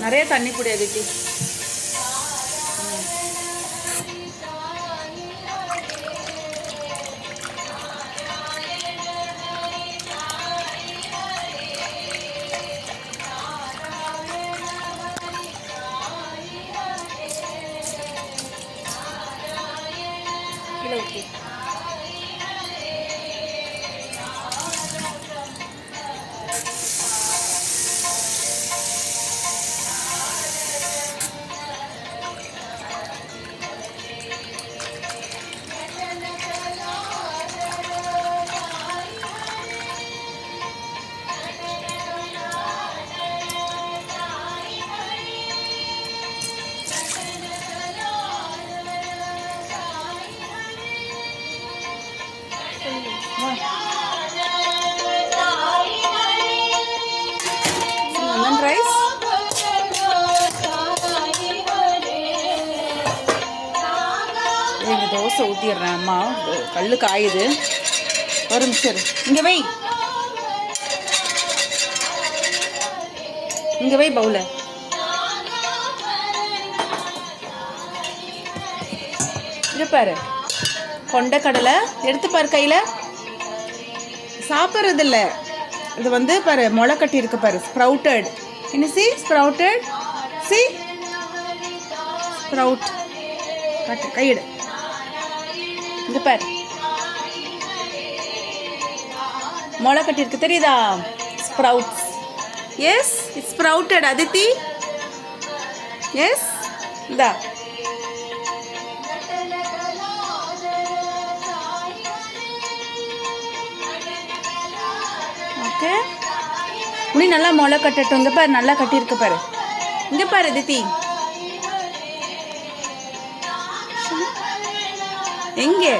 நிறைய தண்ணி குடி அதித்தி. கீழே ஊற்றி லெமன் ரைஸ். இங்கே தோசை ஊற்றிடுறேன். அம்மா கல் காயுது. ஒரு நிமிஷம் இங்கே வை, இங்கே வை பவுல. இங்கே பாரு, கொண்டைக்கடலை எடுத்து பாரு கையில். சாப்பிட்றது இல்லை, இது வந்து பாரு முளை கட்டி இருக்கு பாரு, ஸ்ப்ரவுட்டட். என்ன சி ஸ்ப்ரவுட்டட், சி ஸ்ப்ரவுட். கட்டு கையிடு. இங்கே பாரு முளை கட்டி இருக்கு, தெரியுதா? Sprouts. Yes it's sprouted Aditi. Yes இந்தா. ஓகே, முடி நல்லா முளை கட்டட்டும். இங்கே பாரு நல்லா கட்டியிருக்கு பாரு. இங்கே பாரு தித்தி, எங்கே?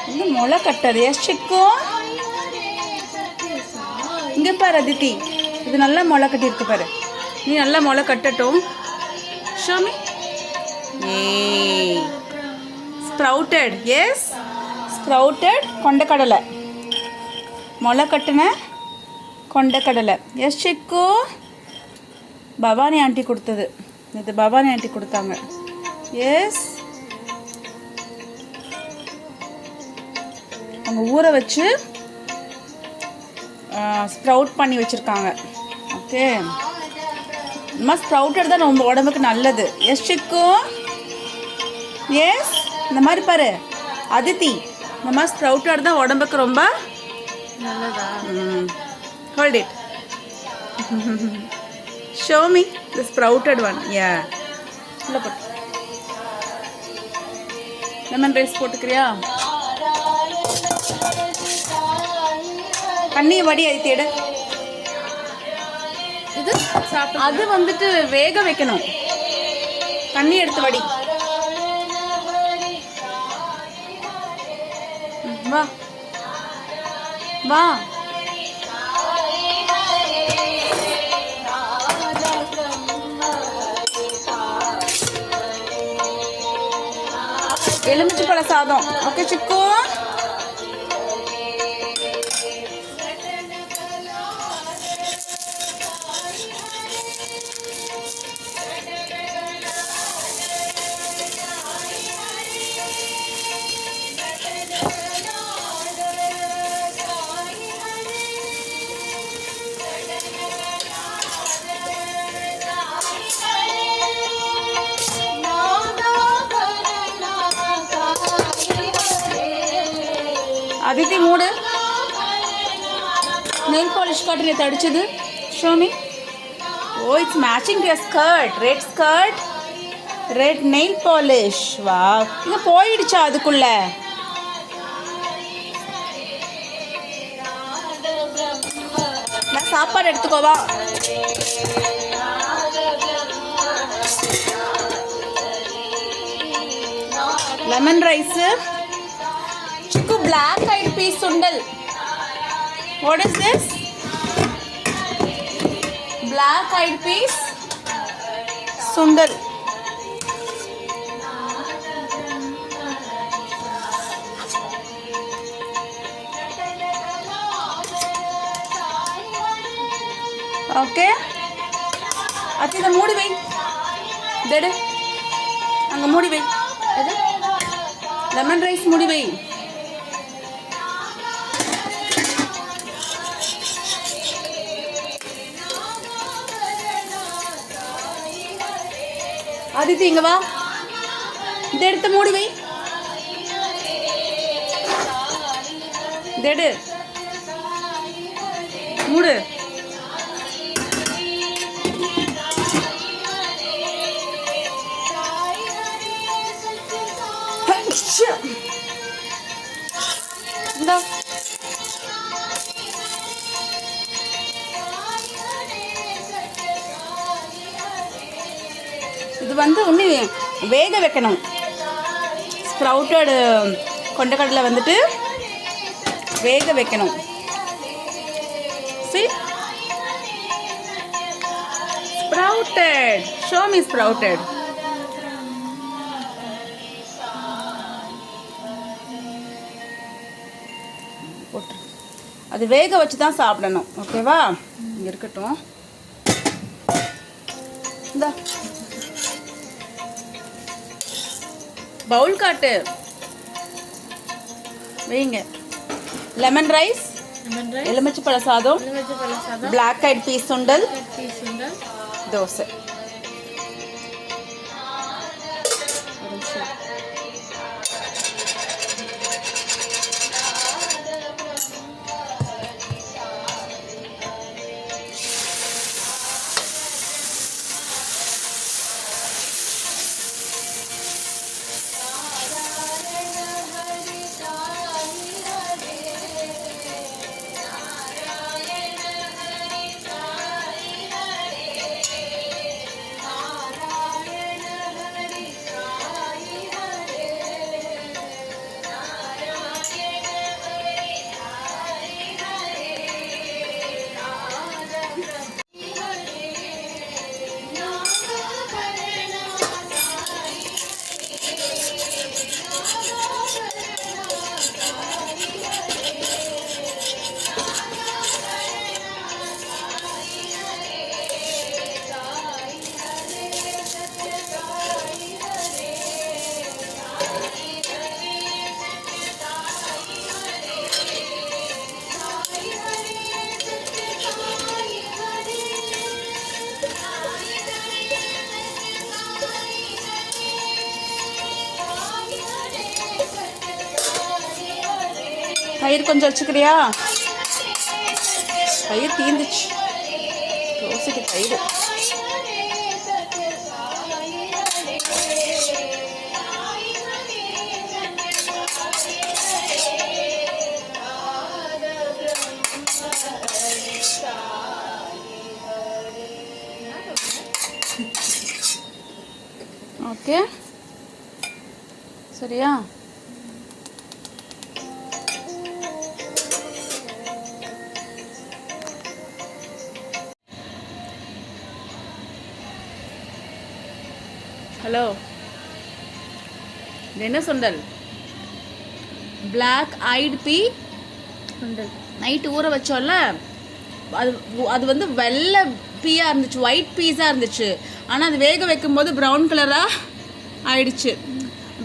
இந்த முளை கட்டது எஸ்டிக்கும். இங்கே பாரு அதித்தி, இது நல்லா முளை கட்டி இருக்கு பாரு. நீ நல்லா முளை கட்டட்டும். ஷோமி. ஏ ஸ்ப்ரவுட்டட். எஸ் ஸ்ப்ரவுட்டட் கொண்டைக்கடலை, முளை கட்டின கொண்டைக்கடலை. எஸ் சிக்கு, பவானி ஆண்டி கொடுத்தது. இது பவானி ஆண்டி கொடுத்தாங்க. எஸ், அவங்க ஊற வச்சு ஸ்ப்ரவுட் பண்ணி வச்சுருக்காங்க. ஓகே, இந்த மாதிரி ஸ்ப்ரவுட்டட் தான் நம்ம உடம்புக்கு நல்லது. எஸ் சிக்கு. எஸ், இந்த மாதிரி பாரு அதித்தி, இந்த மாதிரி ஸ்ப்ரவுட்டட் தான் உடம்புக்கு ரொம்ப நல்லதா. Hold it. Show me the sprouted one. Yeah, உள்ள போட்டு லெமன் ரைஸ் போட்டுக்கிறியா? தண்ணி வடி அது எடு. இது அது வந்துட்டு வேக வைக்கணும். தண்ணி எடுத்து வடி. வா வா. எலுமிச்சைப்பழ சாதம். ஓகே சிக்கு. அதித்தி மூடு. நெயில் பாலிஷ் காட்டு நேற்று அடிச்சது. Show me. Oh, it's matching to skirt. Red skirt, red nail polish. வா, இங்கே போயிடுச்சா அதுக்குள்ள? நான் சாப்பாடு எடுத்துக்கோவா. Lemon rice. சிக்கு black eyed peas sundal. What is this? Black eyed peas sundal. Okay. Ati the moodi vai. Dede. Anga moodi vai. Ede. Lemon rice moodi vai. Aditi இங்க வா. இதை எடுத்து மூடி வை. எடு மூடு. இந்தா இது வந்து ஒன்று வேக வைக்கணும். ஸ்ப்ரவுட்டட் கொண்டக்கடலை வந்துட்டு வேக வைக்கணும். See? Sprouted. Show me sprouted. அது வேக வச்சு தான் சாப்பிடணும். ஓகேவா? இங்கே இருக்கட்டும். இந்த பவுல் காட்டு வைங்க. லெமன் ரைஸ், எலுமிச்சை சாதம், பிளாக் ஐட் பீஸ் சுண்டல், தோசை. தயிர் கொஞ்சம் வச்சுக்கிறியா? தயிர் தீர்ந்துச்சு. தோசைக்கு தயிர். ஓகே சரியா? ஹலோ, இது என்ன சுண்டல்? பிளாக் ஐட் பீ சுண்டல். நைட்டு ஊற வச்சோம்ல, அது வந்து வெள்ளை பீயாக இருந்துச்சு, ஒயிட் பீஸாக இருந்துச்சு. ஆனால் அது வேக வைக்கும்போது ப்ரௌன் கலராக ஆயிடுச்சு.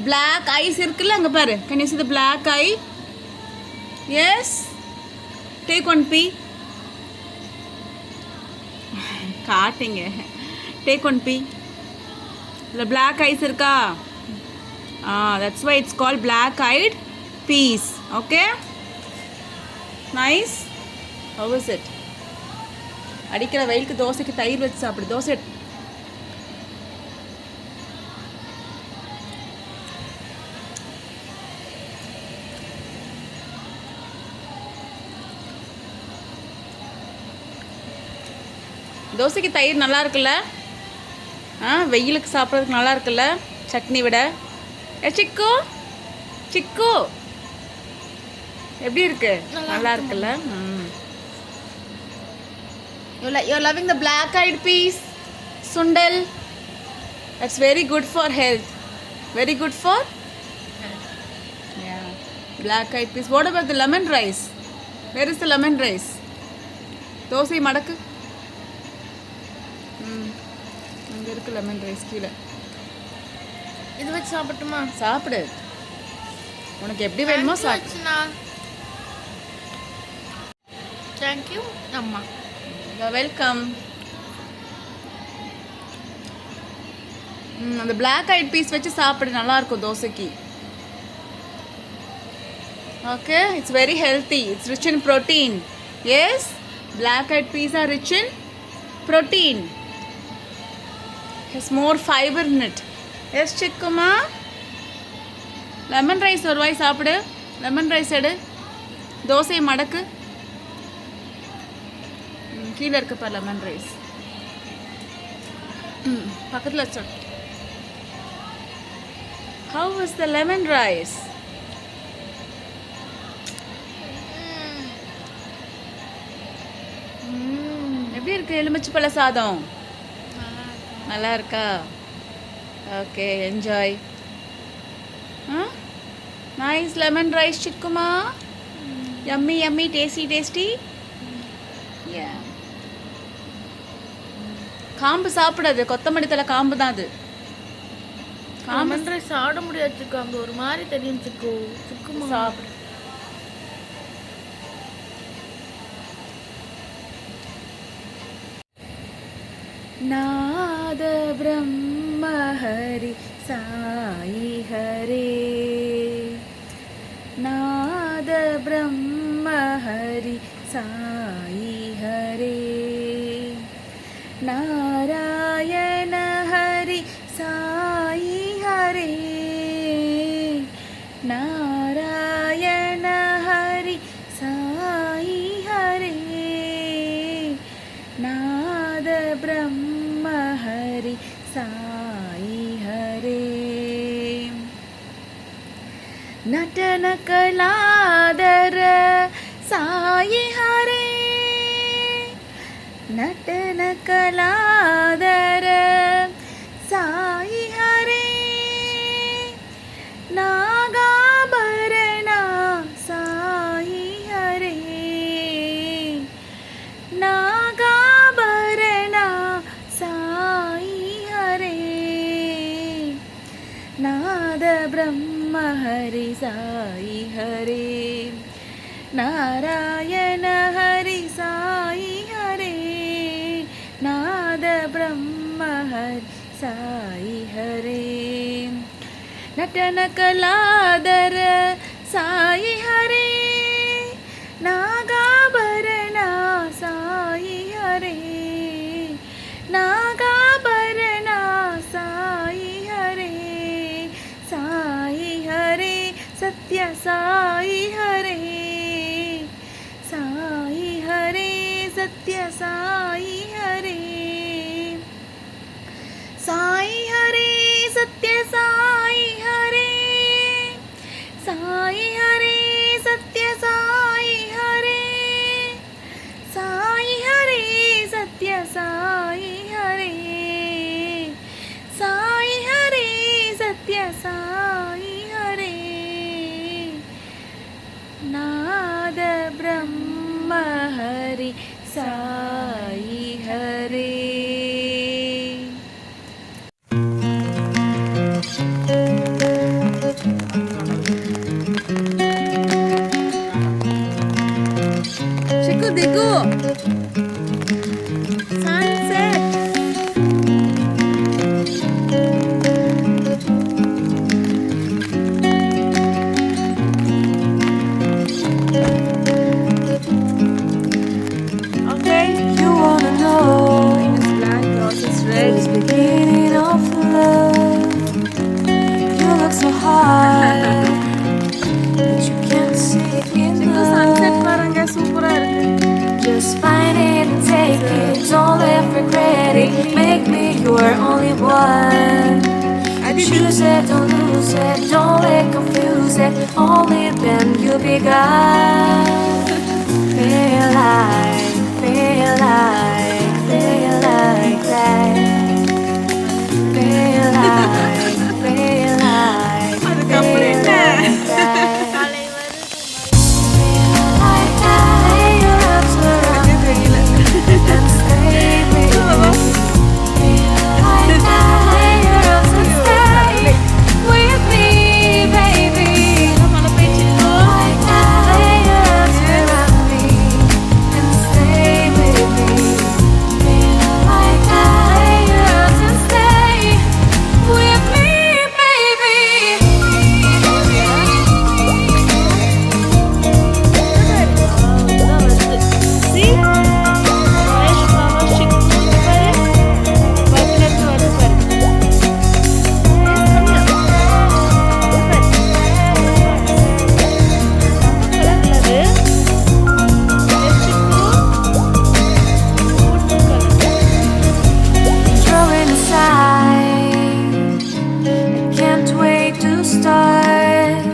பிளாக் ஐஸ் இருக்குல்ல, அங்கே பாரு. Can you see the black eye? Yes, take one pea. காட்டுங்க. Take one pea. The black eyes இருக்கா? That's why it's called black eyed peas. Okay, nice. How is it? அடிக்கிற வெயிலுக்கு தோசைக்கு தயிர் வச்சு சாப்பிடு. தோசை தோசைக்கு தயிர் நல்லா இருக்குல்ல? வெயிலுக்கு சாப்பிட்றதுக்கு நல்லா இருக்குல்ல சட்னி விட. சிக்கு சிக்கு எப்படி இருக்கு? நல்லா இருக்குல்ல? You're loving the black eyed peas, Sundal. That's very good for health. Very good for? Yeah. Black eyed peas. What about the lemon rice? Where is the lemon rice? Dosa மடக்கு. அங்க இருக்கு லெமன் ரைஸ் கீழே. இது வச்சு சாப்பிட்டுமா? சாப்பிடு. உனக்கு எப்படி வேணுமோ சாப்பிடுனா. Thank you அம்மா. You're welcome. அந்த black eyed peas வச்சு சாப்பிடு, நல்லா இருக்கும் தோசைக்கு. Okay, it's very healthy. It's rich in protein. Yes, black eyed peas are rich in protein. Has more fiber in it. Yes, Chikkuma. Lemon rice ஒரு வாய் சாப்பிடு. Lemon rice எடு. தோசை மடக்கு. கீழே இருக்கு பாரு லெமன் ரைஸ். பக்கத்தில் வச்சு. How was the lemon rice? எப்படி இருக்கு எலுமிச்சை பழ சாதம்? நல்லா இருக்கா? Okay, enjoy. Nice lemon rice சிக்குமா. Yummy yummy, tasty tasty. Yeah. காம்பு சாப்பிடாது, கொத்தமல்லி தலை காம்பு தான் அது. காம்பு சாப்பிட முடியாது சிக்கு, அங்கே ஒரு மாதிரி தெரியும் சிக்கு. சிக்குமா சாப்பிடு. நாத பிரம்ம ஹரி சாயி ஹரே. நாத பிரம்ம ஹரி சாயி ஹரே. நாராயண ஹரி சாயி ஹரே. நாராயண ஹரி சாயி ஹரே. நாத பிரம்ம ஹரி சாயி ஹரே. நட்டன கலாதர சாயி ஹரே. நட்டன கலாதர சாயி ஹரே. நாகாபரண சாயி ஹரே. நாகாபரண சாயி ஹரே. நாத பிரம்ம ஹரி சாயி ஹரே. நாராயண ஹரி சாயி ஹரே. நாத பிரம்ம ஹரி சாயி ஹரே. நட்டன கலாதர சாயி ஹரே. நாகாபரண சாயி ஹரே. நாகாபரண சாயி ஹரே. சாயி ஹரே சத்ய சாயி ஹரே. சாயி ஹரே சத்ய சாயி ஹரே. சாயி ஹரே சத்ய சாயி ஹரே. சாயி ஹரே சத்ய சாயி ஹரே. சாயி ஹரே சத்ய சாயி ஹரே. சாயி ஹரே சத்ய சாயி ஹரே. நாத பிரம்ம Hari Sai Hare. Chiku digu. Sunset. Okay. You wanna know Mine is black, yours is red. the beginning of love. You look so high, but you can't see in Chiku sunset love. பாருங்க, சூப்பரா இருக்கு. Just find it and take regret it. Make me your only one. Choose it, don't lose it, don't let confuse it. Only then you be God. Feel like that. Feel like that. காலை வருது Like that, lay your arms around me and stay with me. Like that, lay your arms and stay with me, baby. Like that, lay your arms around me and stay with me. Like that, lay your arms and stay with me, baby. See? Fresh flower chicken பாரு. பக்கத்துல வருது பாரு. Throwing aside, I can't wait to start.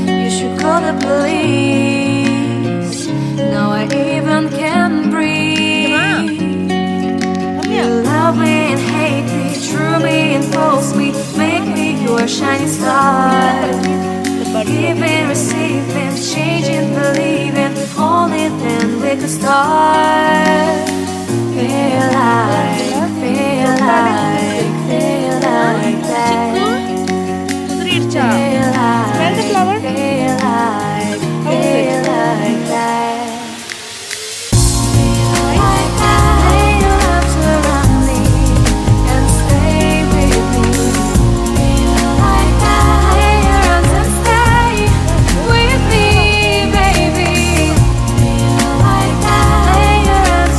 You should call the police. Now I even can breathe. You love me and hate me, true me and false me, make me your shining star. Giving, receiving, changing, believing, only then we could start. Feel like that. குதிரிடுச்சா? Feel Smell the flower? like that. Like that, lay your arms around me and stay with me. Like that, lay your arms and stay with me, baby. Like that, lay your arms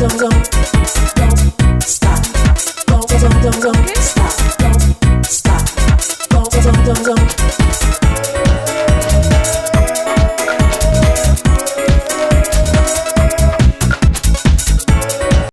stop.